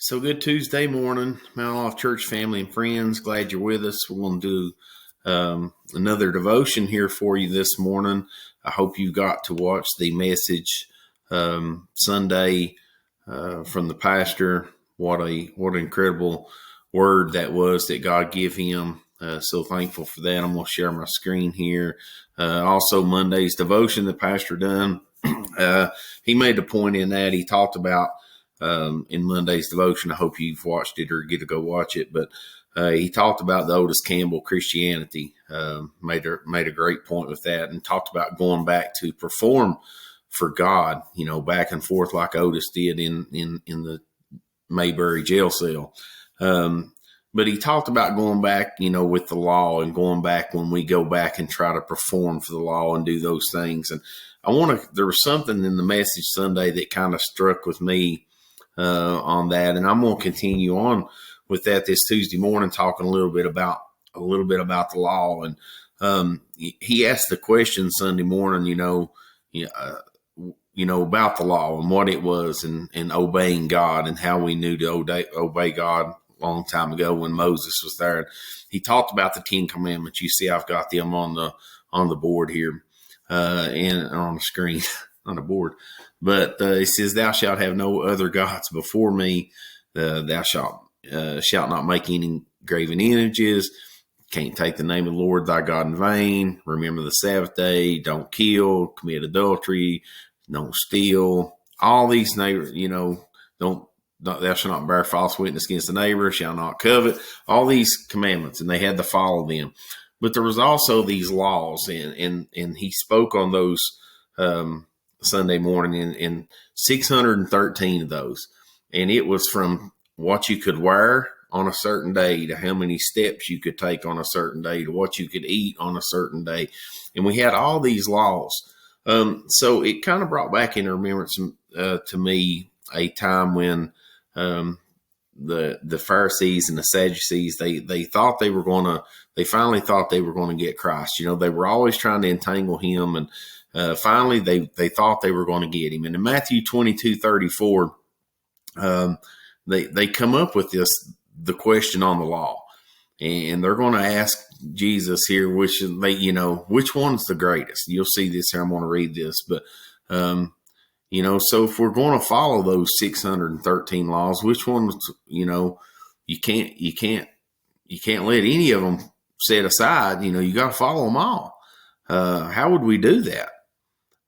So good Tuesday morning, Mount Olive Church family and friends. Glad you're with us. We're going to do another devotion here for you this morning. I hope you got to watch the message Sunday from the pastor. What an incredible word that was that God gave him. So thankful for that. I'm going to share my screen here. Also Monday's devotion the pastor done. He made a point in that he talked about in Monday's devotion. I hope you've watched it or get to go watch it. But he talked about the Otis Campbell Christianity, made a great point with that, and talked about going back to perform for God, back and forth like Otis did in the Mayberry jail cell. But he talked about going back, with the law and going back when we go back and try to perform for the law and do those things. And there was something in the message Sunday that kind of struck with me on that, and I'm going to continue on with that this Tuesday morning, talking a little bit about the law. And he asked the question Sunday morning, about the law and what it was, and obeying God, and how we knew to obey God a long time ago when Moses was there. He talked about the 10 Commandments. You see, I've got them on the board here and on the screen on the board. But it says, "Thou shalt have no other gods before me. Thou shalt not make any graven images. Can't take the name of the Lord thy God in vain. Remember the Sabbath day. Don't kill. Commit adultery. Don't steal." All these neighbors, thou shalt not bear false witness against the neighbor. Shall not covet. All these commandments, and they had to follow them. But there was also these laws, and he spoke on those Sunday morning, in 613 of those. And it was from what you could wear on a certain day to how many steps you could take on a certain day to what you could eat on a certain day. And we had all these laws. So it kind of brought back into remembrance to me a time when the Pharisees and the Sadducees, they finally thought they were going to get Christ. They were always trying to entangle him, and finally, they thought they were going to get him. And in Matthew 22:34, they come up with the question on the law, and they're going to ask Jesus here, which one's the greatest. You'll see this here. I'm going to read this, but so if we're going to follow those 613 laws, which ones, you can't let any of them set aside. You got to follow them all. How would we do that?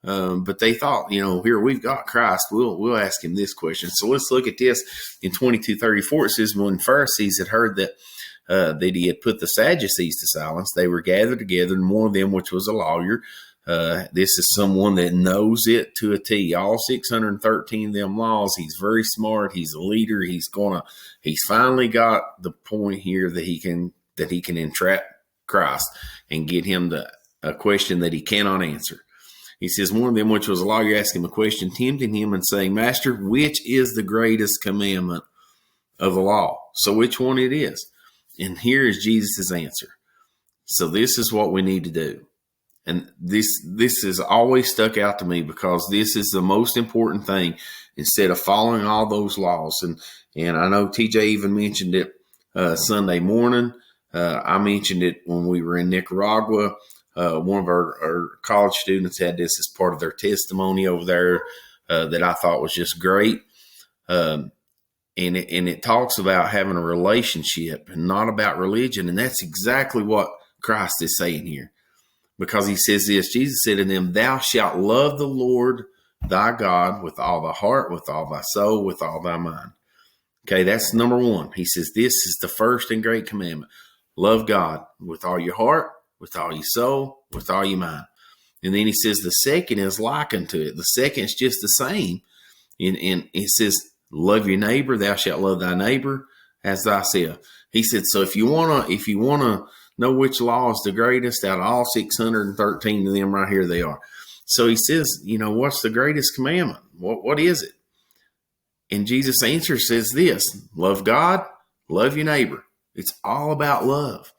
But they thought, here we've got Christ. We'll ask him this question. So let's look at this in 22:34. It says, when Pharisees had heard that he had put the Sadducees to silence, they were gathered together, and one of them, which was a lawyer, this is someone that knows it to a T. All 613 of them laws. He's very smart. He's a leader. He's finally got the point here that he can entrap Christ and get him to a question that he cannot answer. He says, one of them, which was a lawyer, asked him a question, tempting him and saying, Master, which is the greatest commandment of the law? So which one it is? And here is Jesus' answer. So this is what we need to do. And this has always stuck out to me, because this is the most important thing, instead of following all those laws. And I know TJ even mentioned it Sunday morning. I mentioned it when we were in Nicaragua. One of our college students had this as part of their testimony over there that I thought was just great. And it talks about having a relationship and not about religion. And that's exactly what Christ is saying here. Because he says this, Jesus said to them, thou shalt love the Lord thy God with all thy heart, with all thy soul, with all thy mind. Okay, that's number one. He says this is the first and great commandment. Love God with all your heart, with all your soul, with all your mind. And then he says the second is likened to it. The second is just the same. And he says, love your neighbor, thou shalt love thy neighbor as thyself. He said, so if you wanna know which law is the greatest out of all 613 of them, right here they are. So he says, what's the greatest commandment? What is it? And Jesus' answer says this: love God, love your neighbor. It's all about love.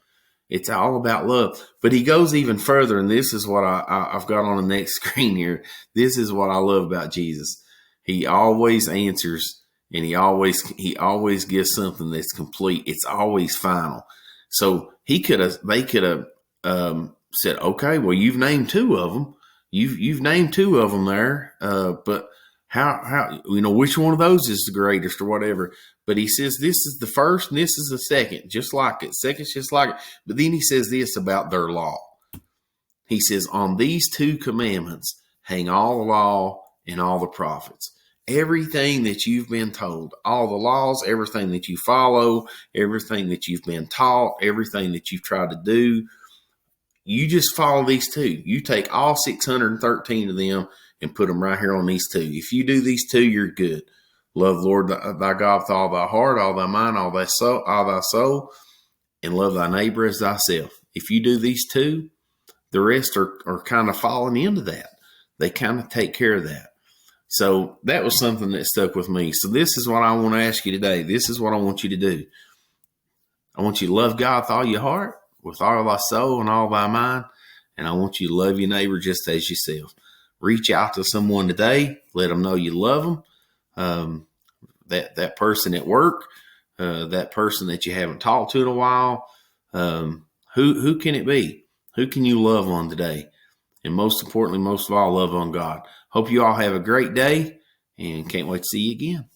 It's all about love. But he goes even further, and this is what I've got on the next screen here. This is what I love about Jesus. He always answers and he always gives something that's complete. It's always final. So they could have said, okay, well, you've named two of them. You've named two of them there, but how which one of those is the greatest or whatever. But he says this is the first and this is the second, just like it. Second's just like it. But then he says this about their law. He says, on these two commandments hang all the law and all the prophets. Everything that you've been told, all the laws, everything that you follow, everything that you've been taught, everything that you've tried to do, you just follow these two. You take all 613 of them and put them right here on these two. If you do these two, you're good. Love the Lord thy God with all thy heart, all thy mind, all thy soul, and love thy neighbor as thyself. If you do these two, the rest are kind of falling into that. They kind of take care of that. So that was something that stuck with me. So this is what I want to ask you today. This is what I want you to do. I want you to love God with all your heart, with all thy soul and all thy mind. And I want you to love your neighbor just as yourself. Reach out to someone today. Let them know you love them. That person at work, that person that you haven't talked to in a while. Who can it be? Who can you love on today? And most importantly, most of all, love on God. Hope you all have a great day and can't wait to see you again.